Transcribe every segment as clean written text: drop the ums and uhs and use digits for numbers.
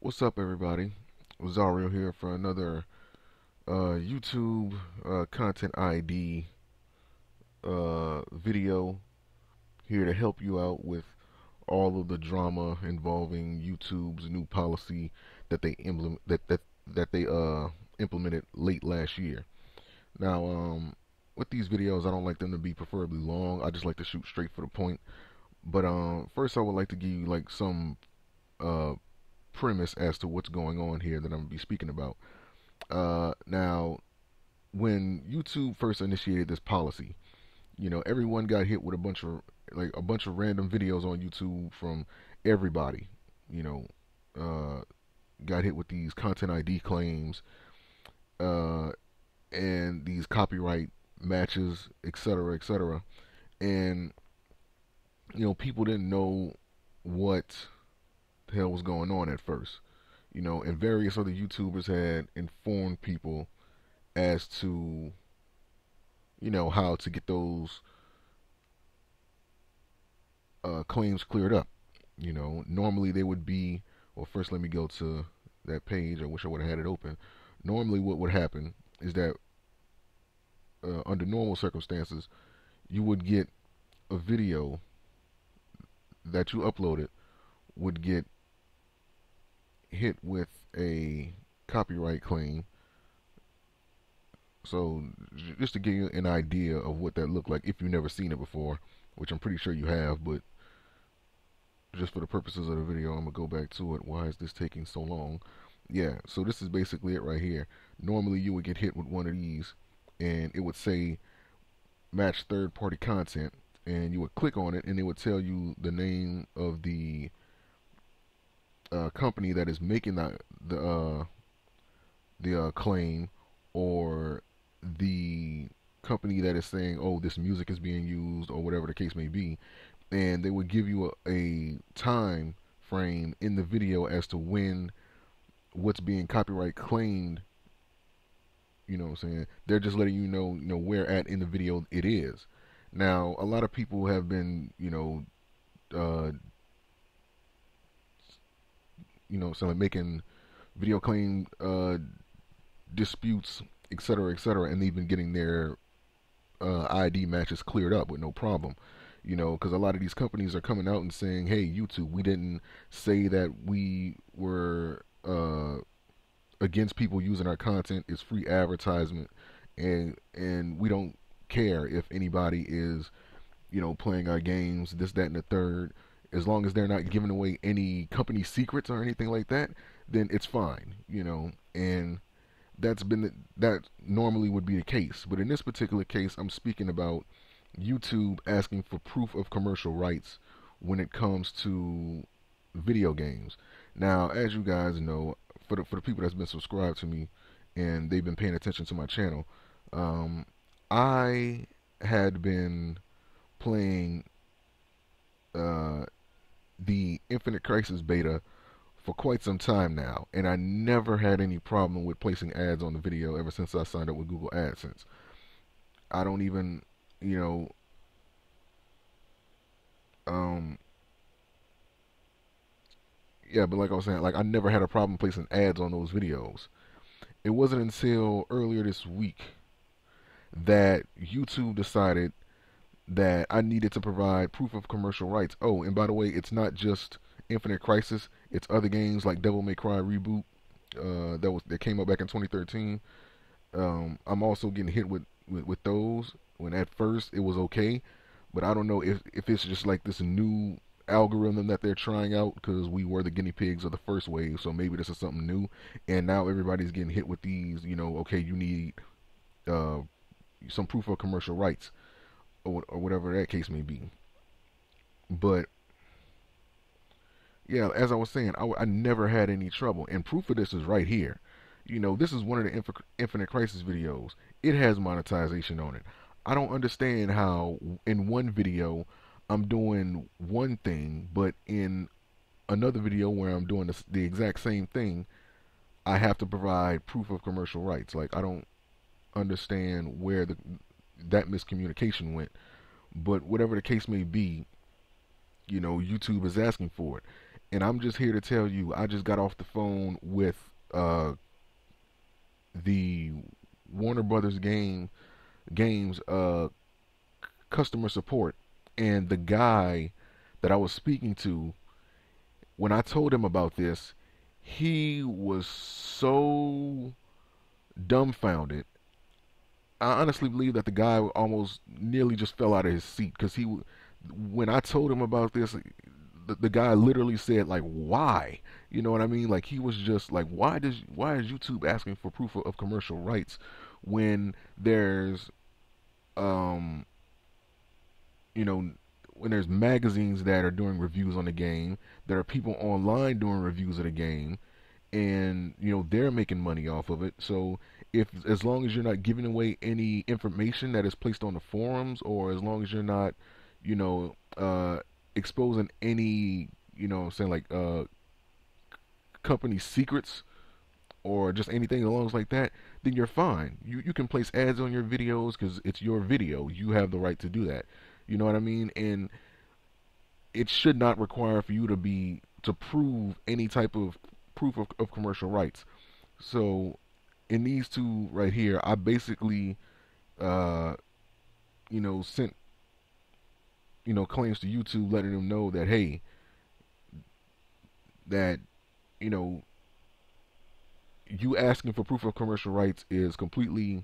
What's up, everybody? Zario here for another YouTube content ID video here to help you out with all of the drama involving YouTube's new policy that they implemented late last year. Now, with these videos, I don't like them to be preferably long. I just like to shoot straight for the point. But first, I would like to give you like some uh, premise as to what's going on here that I'm gonna be speaking about. Now, when YouTube first initiated this policy, everyone got hit with a bunch of random videos on YouTube from everybody. You know, uh, got hit with these content ID claims uh, and these copyright matches, etc., etc. And people didn't know what the hell was going on at first. And various other YouTubers had informed people as to how to get those claims cleared up. Normally they would be. Well, first let me go to that page. I wish I would have had it open. Normally, what would happen is that under normal circumstances, you would get a video that you uploaded would get hit with a copyright claim. So just to give you an idea of what that looked like, if you've never seen it before, which I'm pretty sure you have, but just for the purposes of the video, I'm gonna go back to it. Why is this taking so long? Yeah, so this is basically it right here. Normally you would get hit with one of these and it would say match third-party content, and you would click on it and it would tell you the name of the company that is making the claim, or the company that is saying, oh, this music is being used, or whatever the case may be. And they would give you a time frame in the video as to when what's being copyright claimed. You know what I'm saying? They're just letting you know where at in the video it is. Now, a lot of people have been, uh, so like making video claim disputes, etc., and they've been getting their ID matches cleared up with no problem. Because a lot of these companies are coming out and saying, "Hey, YouTube, we didn't say that we were against people using our content. It's free advertisement, and we don't care if anybody is, playing our games, this, that, and the third. As long as they're not giving away any company secrets or anything like that, then it's fine." And that normally would be the case. But in this particular case, I'm speaking about YouTube asking for proof of commercial rights when it comes to video games. Now, as you guys know, for the people that's been subscribed to me and they've been paying attention to my channel, um, I had been playing uh, the Infinite Crisis beta for quite some time now, and I never had any problem with placing ads on the video ever since I signed up with Google AdSense. I don't even, you know, um, yeah, but like I was saying, like I never had a problem placing ads on those videos. It wasn't until earlier this week that YouTube decided that I needed to provide proof of commercial rights. Oh, and by the way, it's not just Infinite Crisis; it's other games like Devil May Cry Reboot that came out back in 2013. I'm also getting hit with those. When at first it was okay, but I don't know if it's just like this new algorithm that they're trying out, because we were the guinea pigs of the first wave, so maybe this is something new, and now everybody's getting hit with these. Okay, you need uh, some proof of commercial rights, or whatever that case may be. But yeah, as I was saying, I never had any trouble, and proof of this is right here. This is one of the Infinite Crisis videos. It has monetization on it. I don't understand how in one video I'm doing one thing, but in another video where I'm doing the exact same thing, I have to provide proof of commercial rights. Like, I don't understand where that miscommunication went. But whatever the case may be, YouTube is asking for it. And I'm just here to tell you, I just got off the phone with the Warner Brothers games customer support, and the guy that I was speaking to, when I told him about this, he was so dumbfounded. I honestly believe that the guy almost nearly just fell out of his seat because when I told him about this, the guy literally said like, "Why?" You know what I mean? Like he was just like, why is YouTube asking for proof of commercial rights when there's um you know when there's magazines that are doing reviews on the game, there are people online doing reviews of the game, and they're making money off of it. So if as long as you're not giving away any information that is placed on the forums, or as long as you're not you know exposing any saying like company secrets or just anything along like that, then you're fine. You can place ads on your videos because it's your video. You have the right to do that. You know what I mean? And it should not require for you to prove any type of proof of commercial rights. So in these two right here, I basically uh, sent claims to YouTube, letting them know that, hey, that you know you asking for proof of commercial rights is completely,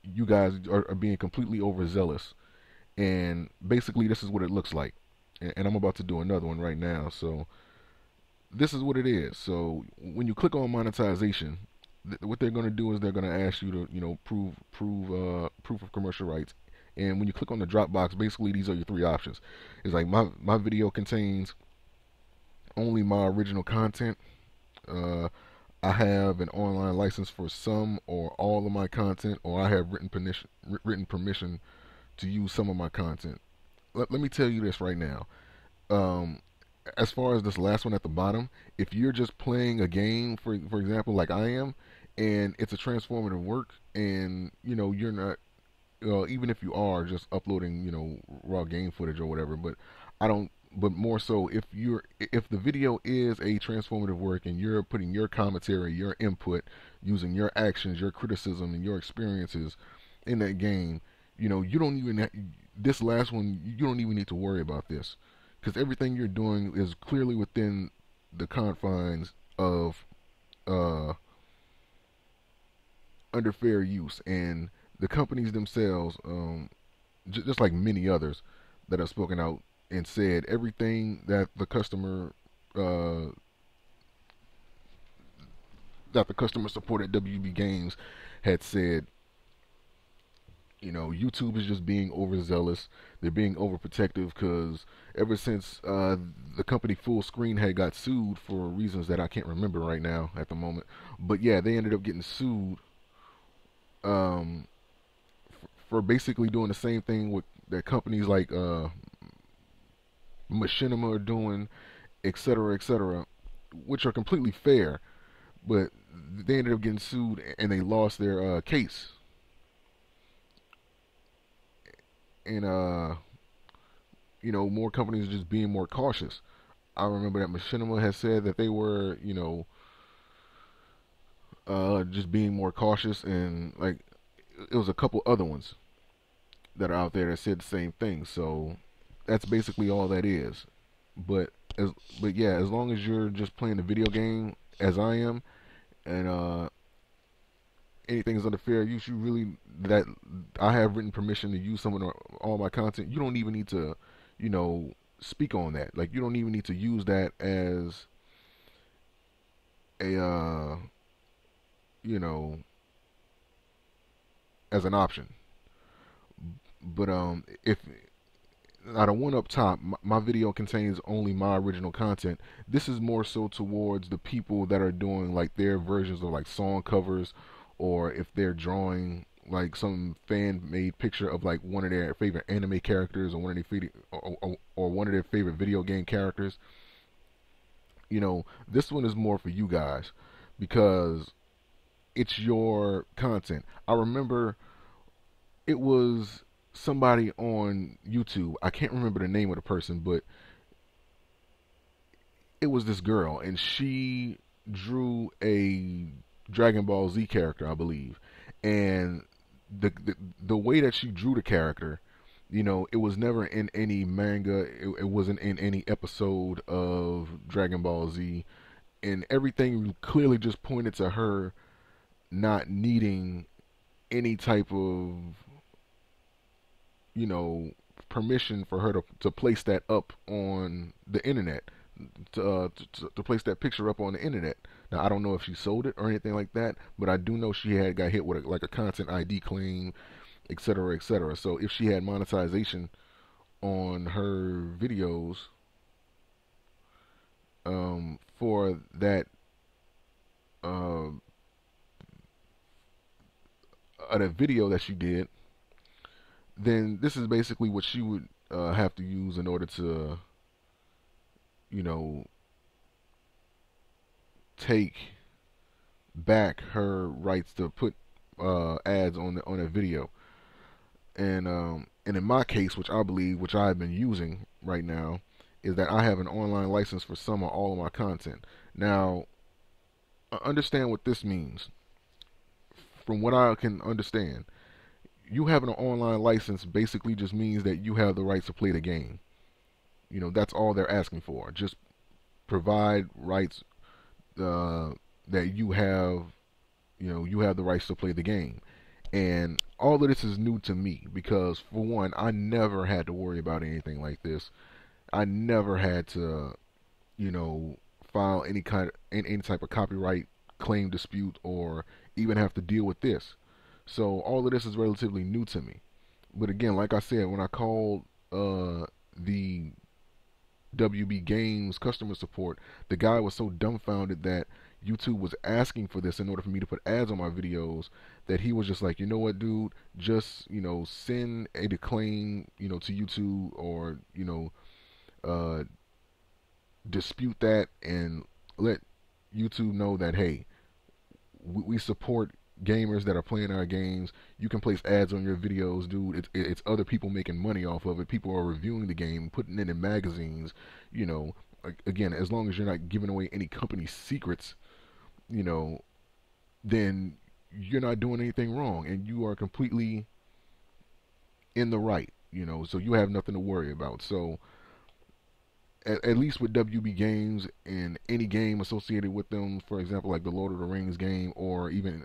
you guys are being completely overzealous. And basically this is what it looks like, and I'm about to do another one right now. So this is what it is. So when you click on monetization, what they're going to do is they're going to ask you to prove proof of commercial rights. And when you click on the drop box, basically these are your three options. It's like my video contains only my original content. uh, I have an online license for some or all of my content, or I have written permission to use some of my content. Let me tell you this right now. Um, as far as this last one at the bottom, if you're just playing a game, for example, like I am, and it's a transformative work, and you're not, even if you are just uploading, raw game footage or whatever, but I don't. But more so, if the video is a transformative work and you're putting your commentary, your input, using your actions, your criticism, and your experiences in that game, you don't even this last one, you don't even need to worry about this, because everything you're doing is clearly within the confines of uh, under fair use. And the companies themselves, just like many others that have spoken out and said everything uh, that the customer support at WB Games had said. YouTube is just being overzealous. They're being overprotective because ever since the company Full Screen had got sued for reasons that I can't remember right now at the moment, but yeah, they ended up getting sued um, for basically doing the same thing with that companies like Machinima are doing, etc., etc., which are completely fair, but they ended up getting sued and they lost their case. And more companies are just being more cautious. I remember that Machinima has said that they were, just being more cautious, and like it was a couple other ones that are out there that said the same thing. So that's basically all that is. But as but yeah, as long as you're just playing the video game as I am, and anything is under fair use, you really that I have written permission to use some of all my content. You don't even need to, you know, speak on that. Like you don't even need to use that as a you know, as an option. But if now the one up top, my video contains only my original content. This is more so towards the people that are doing like their versions of like song covers, or if they're drawing like some fan made picture of like one of their favorite anime characters, or one of their favorite, or one of their favorite video game characters. This one is more for you guys because it's your content. I remember it was somebody on YouTube. I can't remember the name of the person, but it was this girl, and she drew a Dragon Ball Z character, I believe, and the way that she drew the character, it was never in any manga. It wasn't in any episode of Dragon Ball Z, and everything clearly just pointed to her not needing any type of you know permission for her to place that up on the internet, to place that picture up on the internet. Now I don't know if she sold it or anything like that, but I do know she had got hit with like a content ID claim, etc., etc. So if she had monetization on her videos, for uh, that video that she did, then this is basically what she would have to use in order to, you know, take back her rights to put ads on a video. And in my case, which I believe, which I've been using right now, is that I have an online license for some or all of my content. Now, understand what this means. From what I can understand, you having an online license basically just means that you have the rights to play the game. That's all they're asking for. Just provide rights uh, that you have the rights to play the game. And all of this is new to me because, for one, I never had to worry about anything like this. I never had to, file any type of copyright claim dispute or even have to deal with this. So all of this is relatively new to me. But again, like I said, when I called the WB Games customer support, the guy was so dumbfounded that YouTube was asking for this in order for me to put ads on my videos, that he was just like, you know what, dude, just send a claim, to YouTube, or uh, dispute that and let YouTube know that, hey, we support gamers that are playing our games. You can place ads on your videos, dude. It's other people making money off of it. People are reviewing the game, putting it in magazines. You know, again, as long as you're not giving away any company secrets, you know, then you're not doing anything wrong, and you are completely in the right. So you have nothing to worry about. So at least with WB Games and any game associated with them, for example, like the Lord of the Rings game, or even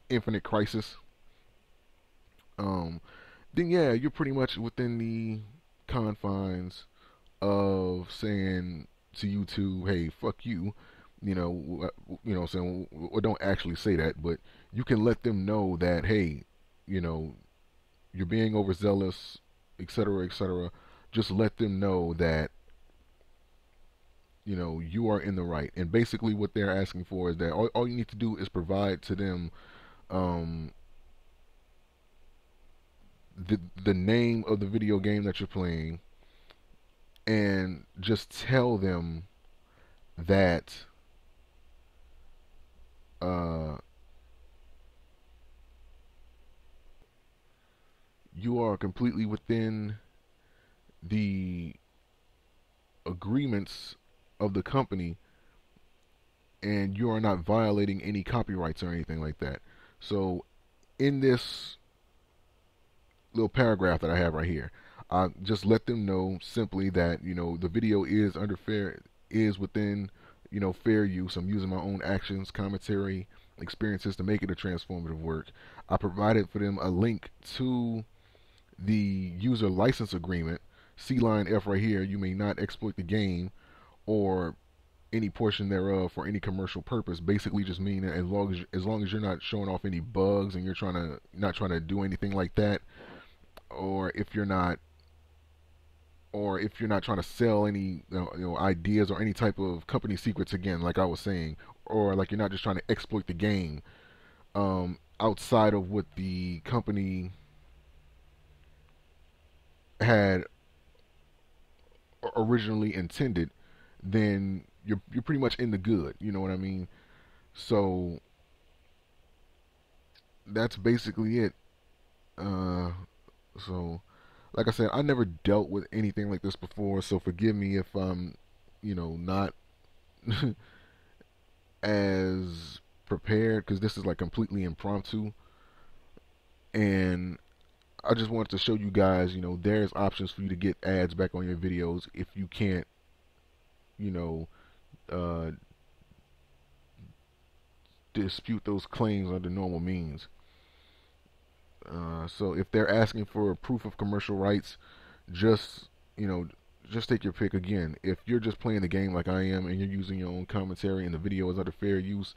Infinite Crisis, um, then yeah, you're pretty much within the confines of saying to YouTube, "Hey, fuck you." Saying, well, don't actually say that, but you can let them know that, hey, you know, you're being overzealous, etc., etc. Just let them know that you are in the right. And basically, what they're asking for is that all you need to do is provide to them um, the name of the video game that you're playing, and just tell them that uh, you are completely within the agreements of the company, and you are not violating any copyrights or anything like that. So in this little paragraph that I have right here, I just let them know simply that the video is within fair use. I'm using my own actions, commentary, experiences to make it a transformative work. I provided for them a link to the user license agreement. C line F right here. You may not exploit the game or any portion thereof for any commercial purpose. Basically, just meaning that as long as you're not showing off any bugs, and you're not trying to do anything like that, or if you're not trying to sell any ideas or any type of company secrets, again, like I was saying, or like you're not just trying to exploit the game outside of what the company had originally intended, then you're pretty much in the good. You know what I mean? So that's basically it. So like I said, I never dealt with anything like this before, so forgive me if I'm, not as prepared, because this is like completely impromptu. And I just wanted to show you guys, there's options for you to get ads back on your videos if you can't, you know, uh, dispute those claims under normal means. So if they're asking for proof of commercial rights, just you know, just take your pick. Again, if you're just playing the game like I am and you're using your own commentary and the video is under fair use,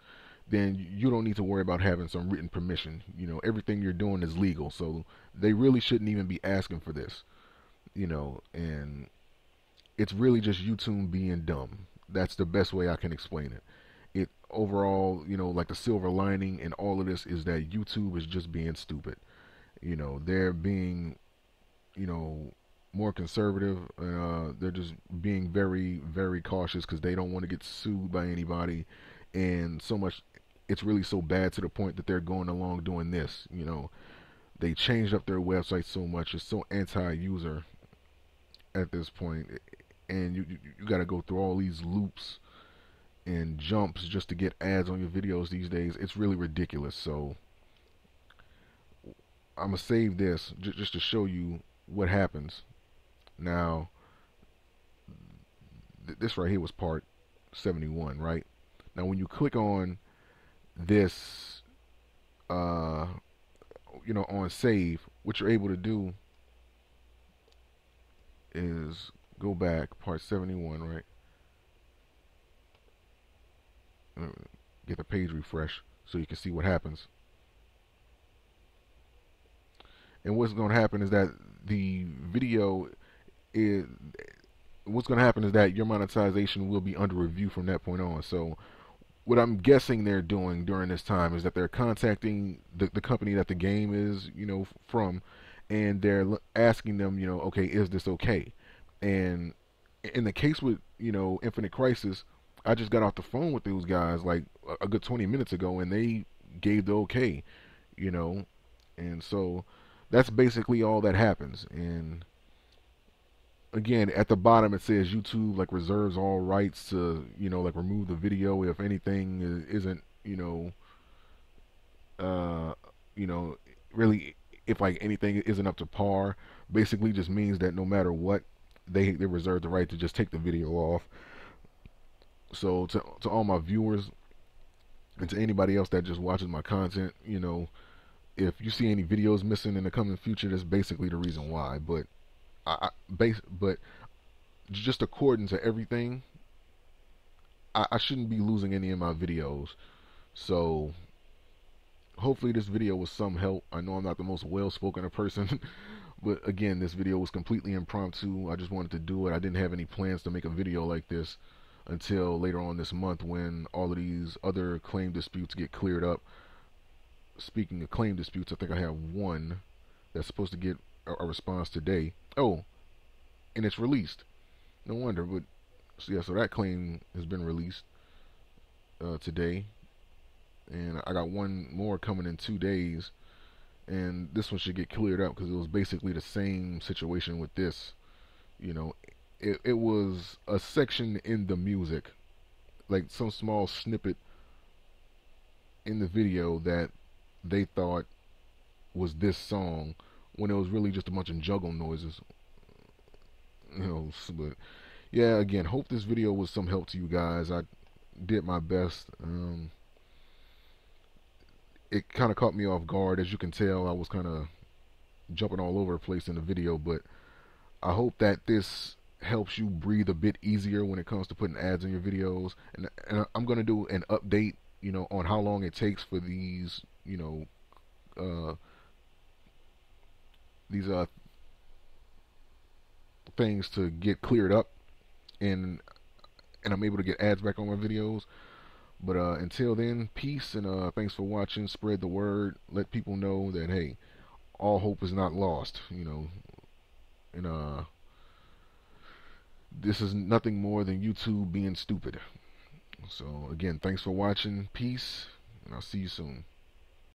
then you don't need to worry about having some written permission. Everything you're doing is legal, so they really shouldn't even be asking for this. And it's really just YouTube being dumb. That's the best way I can explain it. It overall, like the silver lining in all of this is that YouTube is just being stupid. They're being, you know, more conservative. They're just being very, very cautious because they don't want to get sued by anybody. And so much, it's really so bad to the point that they're going along doing this. They changed up their website so much. It's so anti-user at this point, and you got to go through all these loops and jumps just to get ads on your videos these days. It's really ridiculous. So I'm gonna save this just to show you what happens. Now, this right here was part 71, right? Now, when you click on this, on save, what you're able to do is go back, part 71, right? Get the page refresh so you can see what happens. And what's going to happen is that the video is what's going to happen is that your monetization will be under review from that point on. So what I'm guessing they're doing during this time is that they're contacting the company that the game is, from, and they're asking them, okay, is this okay? And in the case with, Infinite Crisis, I just got off the phone with those guys like a good 20 minutes ago, and they gave the okay, you know, and so that's basically all that happens. And again, at the bottom it says YouTube like reserves all rights to, like remove the video if anything isn't, uh, you know, really, if like anything isn't up to par. Basically just means that no matter what, they reserve the right to just take the video off. So to all my viewers and to anybody else that just watches my content, if you see any videos missing in the coming future, that's basically the reason why. But but just according to everything, I shouldn't be losing any of my videos. So hopefully this video was some help. I know I'm not the most well-spoken person, but again, this video was completely impromptu. I just wanted to do it. I didn't have any plans to make a video like this until later on this month when all of these other claim disputes get cleared up. Speaking of claim disputes, I think I have one that's supposed to get a response today. Oh, and it's released. No wonder, but so yeah, so that claim has been released today, and I got one more coming in 2 days, and this one should get cleared up because it was basically the same situation with this. It was a section in the music, like some small snippet in the video that they thought was this song when it was really just a bunch of juggle noises. But yeah, again, hope this video was some help to you guys. I did my best. It kind of caught me off guard. As you can tell, I was kind of jumping all over the place in the video, but I hope that this helps you breathe a bit easier when it comes to putting ads in your videos. And I'm going to do an update, on how long it takes for these, uh, these things to get cleared up, and I'm able to get ads back on my videos. But until then, peace, and thanks for watching. Spread the word. Let people know that, hey, all hope is not lost, and this is nothing more than YouTube being stupid. So again, thanks for watching. Peace, and I'll see you soon.